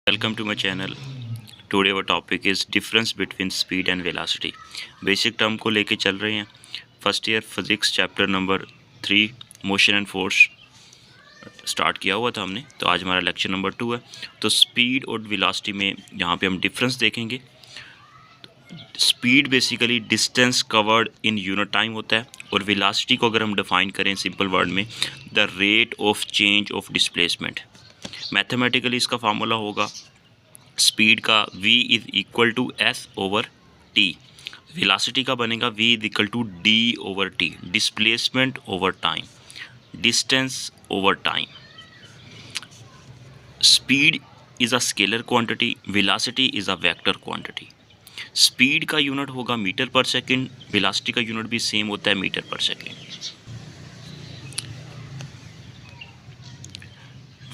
Welcome to my channel. Today our topic is difference between speed and velocity. Basic term को लेके चल रहे हैं. First year physics chapter number 3 motion and force start किया हुआ था हमने. तो आज हमारा लेक्चर नंबर 2 है. तो स्पीड और वेलोसिटी में यहाँ पे हम डिफरेंस देखेंगे. Speed basically distance covered in unit time होता है और वेलोसिटी को अगर हम डिफाइन करें सिंपल वर्ड में the rate of change of displacement. Mathematically इसका फार्मूला होगा स्पीड का v is equal to S over T. Velocity का बनेगा v is equal to D over T. Displacement over time, distance over time. Speed is a scalar quantity, velocity is a vector quantity. Speed का unit होगा metre पर second, velocity का unit भी same होता है metre पर second.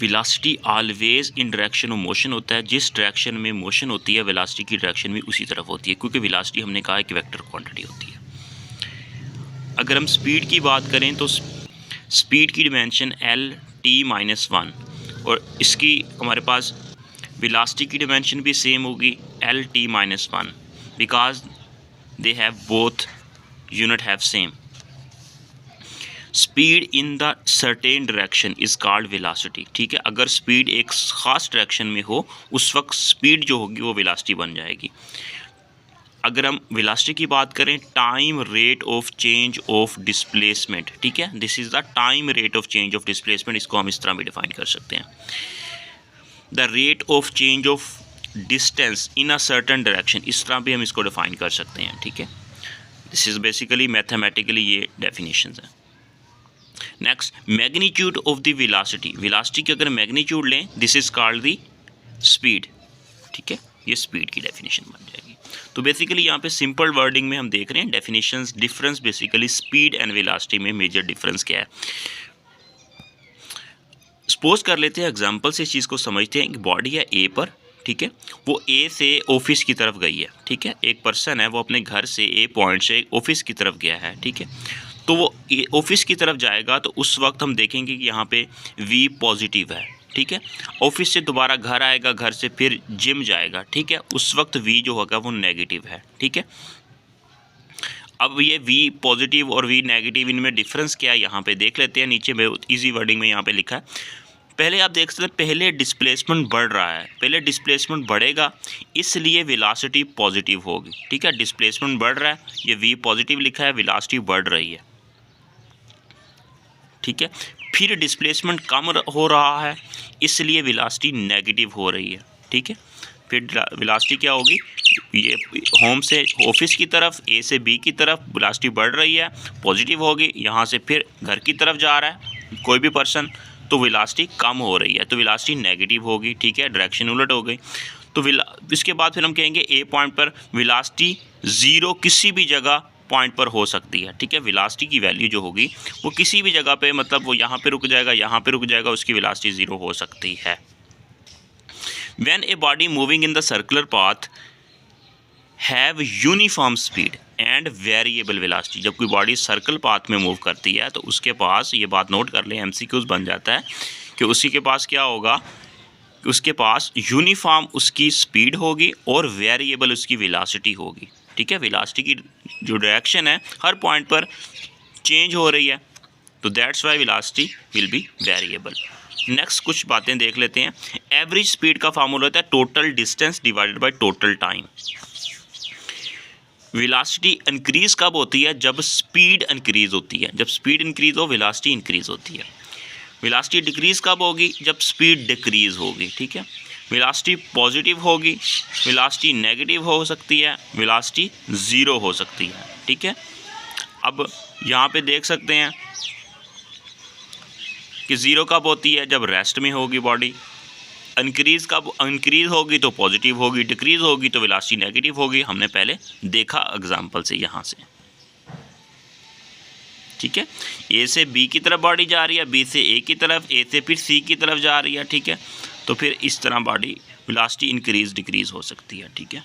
Velocity always in direction of motion होता है. जिस डायरेक्शन में मोशन होती है वेलोसिटी की डायरेक्शन भी उसी तरफ होती है, क्योंकि वेलोसिटी हमने कहा एक वेक्टर क्वांटिटी होती है. अगर हम स्पीड की बात करें तो स्पीड की डिमेंशन एल टी माइनस 1 और इसकी हमारे पास वेलोसिटी की डिमेंशन भी सेम होगी L T minus 1 because they have both unit have same. Speed in the certain direction is called velocity. ठीक है, अगर स्पीड एक ख़ास डायरेक्शन में हो उस वक्त स्पीड जो होगी वो वेलोसिटी बन जाएगी. अगर हम वेलोसिटी की बात करें time rate of change of displacement. ठीक है, this is the time rate of change of displacement. इसको हम इस तरह भी डिफाइन कर सकते हैं. The rate of change of distance in a certain direction, इस तरह भी हम इसको डिफाइन कर सकते हैं. ठीक है, दिस इज़ बेसिकली मैथमेटिकली ये डेफिनेशंस हैं. Next magnitude of the velocity. Velocity की अगर मैग्नीट्यूड लें this is called the speed. ठीक है, ये स्पीड की डेफिनेशन बन जाएगी. तो बेसिकली यहाँ पे सिंपल वर्डिंग में हम देख रहे हैं definitions difference basically speed and velocity में मेजर डिफरेंस क्या है. सपोज कर लेते हैं एग्जांपल से इस चीज़ को समझते हैं. एक बॉडी है ए पर, ठीक है, वो ए से ऑफिस की तरफ गई है. ठीक है, एक पर्सन है वो अपने घर से ए पॉइंट से ऑफिस की तरफ गया है. ठीक है, तो वो ऑफिस की तरफ जाएगा तो उस वक्त हम देखेंगे कि यहाँ पे v पॉजिटिव है. ठीक है, ऑफिस से दोबारा घर आएगा, घर से फिर जिम जाएगा. ठीक है, उस वक्त v जो होगा वो नेगेटिव है. ठीक है, अब ये v पॉजिटिव और v नेगेटिव इनमें डिफरेंस क्या है यहाँ पे देख लेते हैं. नीचे बहुत ईजी वर्डिंग में यहाँ पे लिखा है. पहले आप देख सकते हैं पहले डिस्प्लेसमेंट बढ़ रहा है. पहले डिस्प्लेसमेंट बढ़ेगा इसलिए वेलोसिटी पॉजिटिव होगी. ठीक है, डिस्प्लेसमेंट बढ़ रहा है, ये v पॉजिटिव लिखा है, वेलोसिटी बढ़ रही है. ठीक है, फिर डिस्प्लेसमेंट कम हो रहा है इसलिए वेलोसिटी नेगेटिव हो रही है. ठीक है, फिर वेलोसिटी क्या होगी, ये होम से ऑफिस की तरफ ए से बी की तरफ वेलोसिटी बढ़ रही है, पॉजिटिव होगी. यहाँ से फिर घर की तरफ जा रहा है कोई भी पर्सन तो वेलोसिटी कम हो रही है, तो वेलोसिटी नेगेटिव होगी. ठीक है, डायरेक्शन उलट हो गई. तो इसके बाद फिर हम कहेंगे ए पॉइंट पर वेलोसिटी ज़ीरो किसी भी जगह पॉइंट पर हो सकती है. ठीक है, वेलोसिटी की वैल्यू जो होगी वो किसी भी जगह पे, मतलब वो यहाँ पे रुक जाएगा, यहाँ पे रुक जाएगा, उसकी वेलोसिटी ज़ीरो हो सकती है. When a body moving in the circular path have uniform speed and variable velocity. जब कोई बॉडी सर्कल पाथ में मूव करती है तो उसके पास, ये बात नोट कर लें, एमसीक्यूज बन जाता है कि उसी के पास क्या होगा, उसके पास यूनिफॉर्म उसकी स्पीड होगी और वेरिएबल उसकी वेलोसिटी होगी. ठीक है, वेलोसिटी की जो डायरेक्शन है हर पॉइंट पर चेंज हो रही है, तो that's why velocity will B variable. Next कुछ बातें देख लेते हैं. एवरेज स्पीड का फार्मूला होता है total distance divided by total time. Velocity increase कब होती है, जब स्पीड इंक्रीज होती है. जब स्पीड इंक्रीज हो वेलोसिटी इंक्रीज होती है. वेलोसिटी डिक्रीज कब होगी, जब स्पीड डिक्रीज होगी. ठीक है, वेलोसिटी पॉजिटिव होगी, वेलोसिटी नेगेटिव हो सकती है, वेलोसिटी ज़ीरो हो सकती है. ठीक है, अब यहाँ पे देख सकते हैं कि ज़ीरो कब होती है, जब रेस्ट में होगी बॉडी. इंक्रीज होगी तो पॉजिटिव होगी, डिक्रीज होगी तो वेलोसिटी नेगेटिव होगी. हमने पहले देखा एग्जांपल से यहाँ से. ठीक है, ए से बी की तरफ बॉडी जा रही है, बी से ए की तरफ, ए से फिर सी की तरफ जा रही है. ठीक है, तो फिर इस तरह बॉडी वेलोसिटी इंक्रीज डिक्रीज हो सकती है. ठीक है,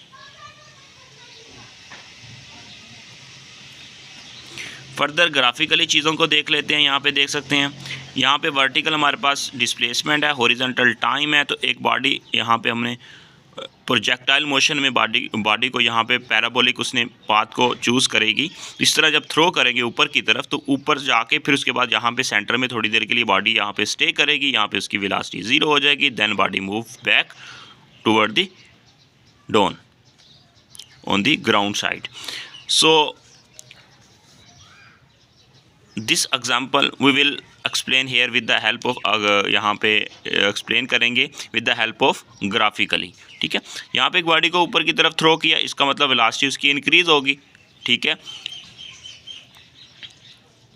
फर्दर ग्राफिकली चीज़ों को देख लेते हैं. यहाँ पे देख सकते हैं यहाँ पे वर्टिकल हमारे पास डिस्प्लेसमेंट है, हॉरिजॉन्टल टाइम है। तो एक बॉडी यहाँ पे हमने प्रोजेक्टाइल मोशन में बॉडी को यहाँ पे पैराबोलिक उसने पाथ को चूज़ करेगी। इस तरह जब थ्रो करेंगे ऊपर की तरफ तो ऊपर जाके फिर उसके बाद यहाँ पे सेंटर में थोड़ी देर के लिए बॉडी यहाँ पे स्टे करेगी, यहाँ पे उसकी वेलोसिटी 0 हो जाएगी। Then body move back toward the down on the ground side. So this example we will explain here with the help of, यहाँ पे एक्सप्लेन करेंगे with the help of graphically. ठीक है, यहाँ पे एक बॉडी को ऊपर की तरफ थ्रो किया, इसका मतलब वेलोसिटी उसकी इंक्रीज होगी। ठीक है,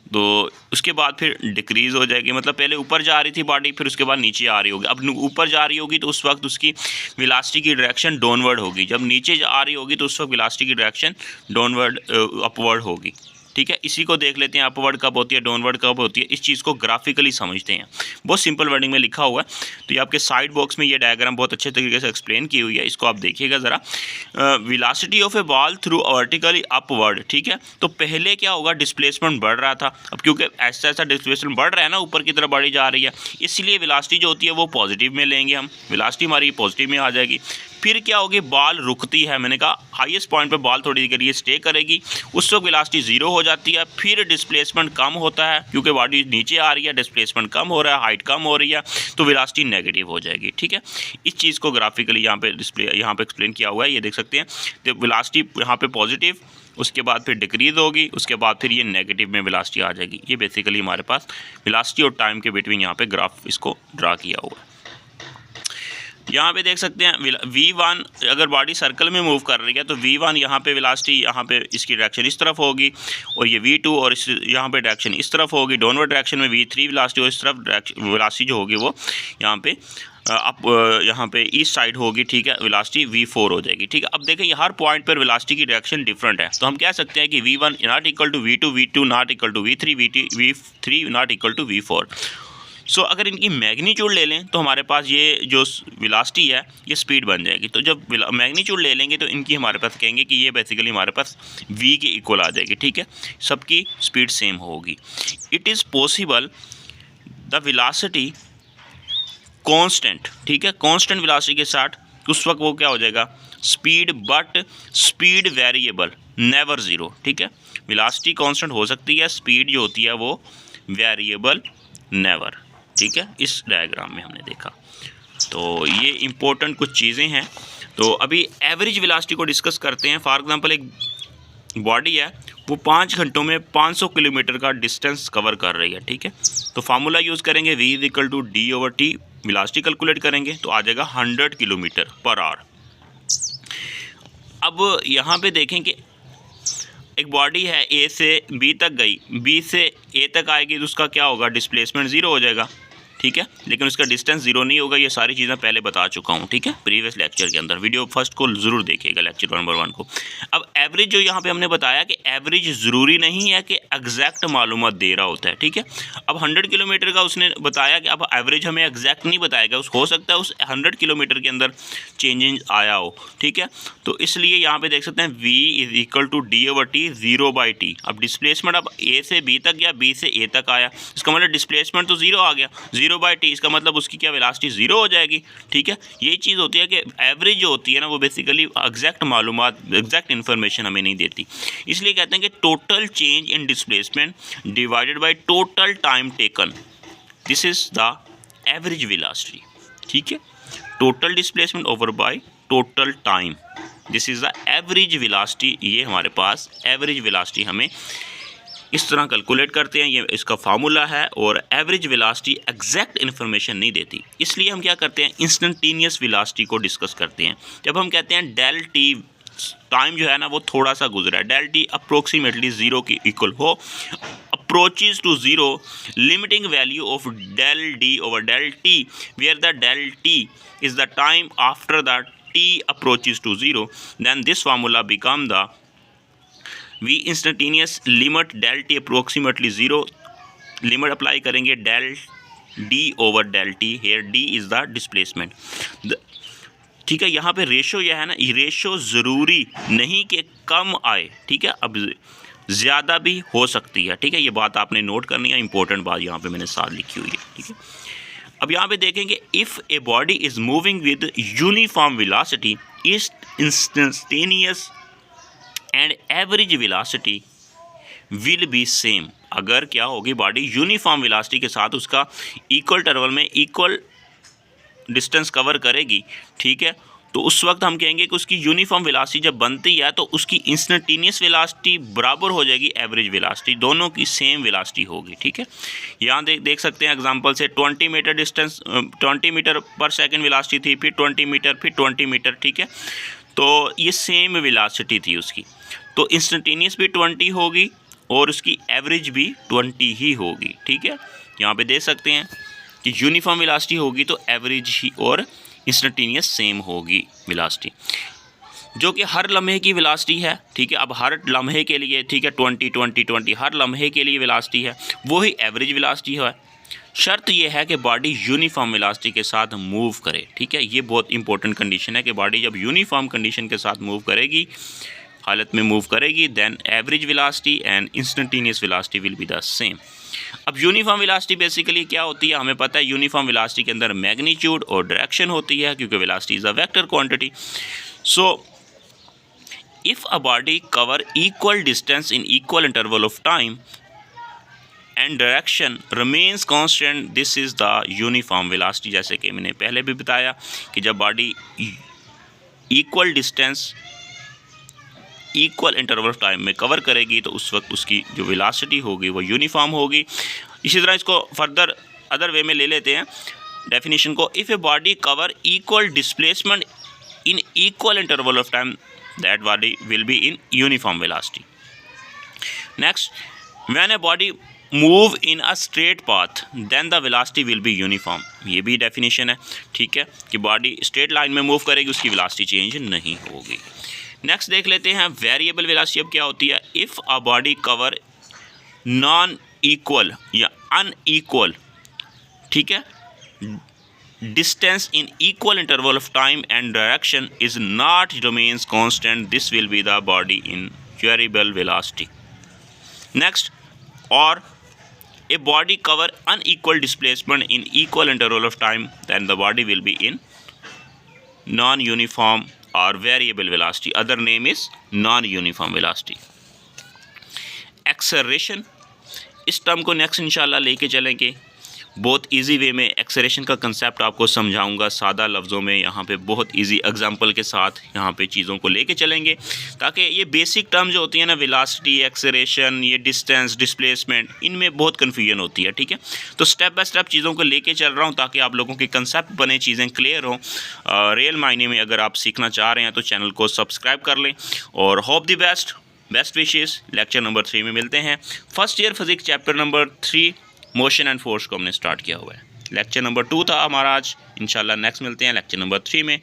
तो उसके बाद फिर डिक्रीज़ हो जाएगी, मतलब पहले ऊपर जा रही थी बॉडी, फिर उसके बाद नीचे आ रही होगी। अब ऊपर जा रही होगी तो उस वक्त उसकी वेलोसिटी की डायरेक्शन डाउनवर्ड होगी, जब नीचे आ रही होगी तो उस वक्त वेलोसिटी की डायरेक्शन डाउनवर्ड अपवर्ड होगी। ठीक है, इसी को देख लेते हैं, अपवर्ड कब होती है, डाउनवर्ड कब होती है। इस चीज़ को ग्राफिकली समझते हैं, बहुत सिंपल वर्डिंग में लिखा हुआ है। तो ये आपके साइड बॉक्स में ये डायग्राम बहुत अच्छे तरीके से एक्सप्लेन की हुई है, इसको आप देखिएगा ज़रा। Velocity of A ball through vertically upward. ठीक है, तो पहले क्या होगा, डिस्प्लेसमेंट बढ़ रहा था। अब क्योंकि ऐसा ऐसा डिस्प्लेसमेंट बढ़ रहा है ना, ऊपर की तरफ बढ़ी जा रही है, इसलिए वेलोसिटी जो होती है वो पॉजिटिव में लेंगे हम, वेलोसिटी हमारी पॉजिटिव में आ जाएगी। फिर क्या होगी, बॉल रुकती है, मैंने कहा हाईएस्ट पॉइंट पे बॉल थोड़ी देर के लिए स्टे करेगी, उस वक्त वेलोसिटी 0 हो जाती है। फिर डिस्प्लेसमेंट कम होता है, क्योंकि बॉडी नीचे आ रही है, डिस्प्लेसमेंट कम हो रहा है, हाइट कम हो रही है, तो वेलोसिटी नेगेटिव हो जाएगी। ठीक है, इस चीज़ को ग्राफिकली यहाँ पे एक्सप्लेन किया हुआ है, ये देख सकते हैं। तो वेलोसिटी यहाँ पे पॉजिटिव, उसके बाद फिर डिक्रीज होगी, उसके बाद फिर ये नेगेटिव में वेलोसिटी आ जाएगी। ये बेसिकली हमारे पास वेलोसिटी और टाइम के बिटवीन यहाँ पे ग्राफ इसको ड्रा किया हुआ है। यहाँ पे देख सकते हैं V1, अगर बॉडी सर्कल में मूव कर रही है तो V1 यहाँ पे वेलोसिटी, यहाँ पे इसकी डायरेक्शन इस तरफ होगी, और ये V2 और इस यहाँ पे डायरेक्शन इस तरफ होगी। डाउनवर्ड डायरेक्शन में V3 वेलोसिटी, और इस तरफ वेलोसिटी जो होगी वो यहाँ पे यहाँ पे ईस्ट साइड होगी। ठीक है, वेलोसिटी V4 हो जाएगी। ठीक है, अब देखें हर पॉइंट पर वेलोसिटी की डायरेक्शन डिफरेंट है, तो हम कह सकते हैं कि V1 not equal to V2, V2 not equal to V3, V3 not equal to V4। So अगर इनकी मैग्नीट्यूड ले लें तो हमारे पास ये जो वेलोसिटी है ये स्पीड बन जाएगी। तो जब मैग्नीट्यूड ले लेंगे तो इनकी हमारे पास कहेंगे कि ये बेसिकली हमारे पास v के इक्वल आ जाएगी। ठीक है, सबकी स्पीड सेम होगी। It is possible the velocity constant. ठीक है, कांस्टेंट वेलोसिटी के साथ उस वक्त वो क्या हो जाएगा, speed, but speed variable, never zero. ठीक है, वेलोसिटी कांस्टेंट हो सकती है, स्पीड जो होती है वो वेरिएबल, नेवर। ठीक है, इस डायग्राम में हमने देखा। तो ये इम्पोर्टेंट कुछ चीज़ें हैं। तो अभी एवरेज वेलोसिटी को डिस्कस करते हैं। फॉर एग्जांपल एक बॉडी है, वो 5 घंटों में 500 किलोमीटर का डिस्टेंस कवर कर रही है। ठीक है, तो फार्मूला यूज़ करेंगे, v equal to d/t, velocity calculate करेंगे तो आ जाएगा 100 किलोमीटर पर आवर। अब यहाँ पे देखें कि एक बॉडी है A से B तक गई, B से A तक आएगी तो उसका क्या होगा, डिस्प्लेसमेंट 0 हो जाएगा। ठीक है, लेकिन उसका डिस्टेंस 0 नहीं होगा। ये सारी चीज़ें पहले बता चुका हूँ। ठीक है, प्रीवियस लेक्चर के अंदर, वीडियो फर्स्ट को ज़रूर देखिएगा, लेक्चर नंबर 1 को। अब एवरेज जो यहाँ पे हमने बताया कि एवरेज ज़रूरी नहीं है कि एग्जैक्ट मालूमात दे रहा होता है। ठीक है, अब 100 किलोमीटर का उसने बताया कि अब एवरेज हमें एग्जैक्ट नहीं बताएगा, हो सकता है उस 100 किलोमीटर के अंदर चेंजेस आया हो। ठीक है, तो इसलिए यहाँ पे देख सकते हैं v is equal to d/t 0/t। अब डिस्प्लेसमेंट अब A से B तक गया, B से A तक आया, इसका मतलब डिस्प्लेसमेंट तो 0 आ गया, 0/t, इसका मतलब उसकी क्या वेलोसिटी 0 हो जाएगी। ठीक है, यही चीज़ होती है कि एवरेज जो होती है ना वो बेसिकली एग्जैक्ट मालूमात, एग्जैक्ट इन्फॉर्मेशन हमें नहीं देती। इसलिए कहते हैं कि total change in displacement divided by total time taken, this is the average velocity. ठीक है, total displacement over by total time, this is the average velocity. ये हमारे पास एवरेज वेलोसिटी हमें इस तरह कैलकुलेट करते हैं, ये इसका फार्मूला है। और एवरेज वेलोसिटी एग्जैक्ट इन्फॉर्मेशन नहीं देती, इसलिए हम क्या करते हैं, इंस्टेंटेनियस वेलोसिटी को डिस्कस करते हैं। जब हम कहते हैं डेल टी, टाइम जो है ना वो थोड़ा सा गुजरा है, डेल टी अप्रोक्सीमेटली 0 के इक्वल हो, approaches to 0, limiting value of del D over del T, where the del T is the time after the t approaches to 0, then this formula become the v instantaneous limit del t approximately 0, limit apply करेंगे del d over del t, here d is the displacement। ठीक है, यहाँ पे ratio यह है ना, ये ratio ज़रूरी नहीं कि कम आए। ठीक है, अब ज़्यादा भी हो सकती है, ठीक है। ये बात आपने नोट करनी है, इंपॉर्टेंट बात यहाँ पे मैंने साथ लिखी हुई है, ठीक है। अब यहाँ पे देखेंगे, if a body is moving with uniform velocity is instantaneous and average velocity will B same. अगर क्या होगी, बॉडी यूनिफॉर्म वेलोसिटी के साथ उसका इक्वल इंटरवल में इक्वल डिस्टेंस कवर करेगी, ठीक है, तो उस वक्त हम कहेंगे कि उसकी यूनिफॉर्म वेलोसिटी जब बनती है तो उसकी इंस्टेंटेनियस वेलोसिटी बराबर हो जाएगी एवरेज वेलोसिटी, दोनों की सेम वेलोसिटी होगी, ठीक है। यहाँ देख सकते हैं एग्जांपल से 20 मीटर डिस्टेंस 20 मीटर पर सेकंड वेलोसिटी थी, फिर 20 मीटर, फिर 20 मीटर, ठीक है। तो ये सेम वेलोसिटी थी उसकी, तो इंस्टेंटेनियस भी 20 होगी और उसकी एवरेज भी 20 ही होगी, ठीक है। यहाँ पे देख सकते हैं कि यूनिफॉर्म वेलोसिटी होगी तो एवरेज ही और इंस्टेंटेनियस सेम होगी वेलोसिटी, जो कि हर लम्हे की वेलोसिटी है, ठीक है। अब हर लम्हे के लिए, ठीक है, 20 20 20 हर लम्हे के लिए वेलोसिटी है, वही एवरेज वेलोसिटी है। शर्त यह है कि बॉडी यूनिफॉर्म वेलोसिटी के साथ मूव करे, ठीक है। ये बहुत इंपॉर्टेंट कंडीशन है कि बॉडी जब यूनिफॉर्म कंडीशन के साथ मूव करेगी, हालत में मूव करेगी, then average velocity and instantaneous velocity will be the same. अब यूनिफॉर्म वेलोसिटी बेसिकली क्या होती है, हमें पता है यूनिफॉर्म वेलोसिटी के अंदर मैग्नीट्यूड और डायरेक्शन होती है, क्योंकि velocity is a vector quantity. So if a body cover equal distance in equal interval of time and direction remains constant, this is the uniform velocity. जैसे कि मैंने पहले भी बताया कि जब body equal distance equal interval of time में cover करेगी तो उस वक्त उसकी जो वेलोसिटी होगी वो यूनिफॉर्म होगी। इसी तरह इसको फर्दर अदर वे में ले लेते हैं डेफिनेशन को, if a body cover equal displacement in equal interval of time, that body will be in uniform velocity. Next, when a body move in a straight path then the velocity will be uniform. ये भी definition है, ठीक है, कि body straight line में move करेगी, उसकी velocity change नहीं होगी। नेक्स्ट देख लेते हैं वेरिएबल वेलोसिटी। अब क्या होती है, if a body cover non equal या अनइक्वल, ठीक है, distance in equal interval of time and direction is not remains constant, this will be the body in variable velocity. Next, और a body cover unequal displacement in equal interval of time, then the body will be in non-uniform or variable velocity. Other name is non-uniform velocity. Acceleration, इस term को next इंशाल्लाह लेके चलेंगे। बहुत easy way में acceleration का concept आपको समझाऊंगा, सादा लफ्ज़ों में, यहाँ पे बहुत इजी एग्जांपल के साथ यहाँ पे चीज़ों को लेके चलेंगे, ताकि ये बेसिक टर्म जो होती है ना, वेलोसिटी, एक्सेलरेशन, ये डिस्टेंस, डिस्प्लेसमेंट, इनमें बहुत कन्फ्यूजन होती है, ठीक है। तो स्टेप बाय स्टेप चीज़ों को लेके चल रहा हूँ ताकि आप लोगों के कंसेप्ट बने, चीज़ें क्लियर हों रियल मायने में। अगर आप सीखना चाह रहे हैं तो चैनल को सब्सक्राइब कर लें और hope the best wishes. Lecture number 3 में मिलते हैं। First year physics chapter number 3 motion and force को हमने स्टार्ट किया हुआ है। लेक्चर नंबर 2 था हमारा आज, इंशाल्लाह नेक्स्ट मिलते हैं लेक्चर नंबर 3 में।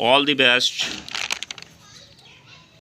All the best.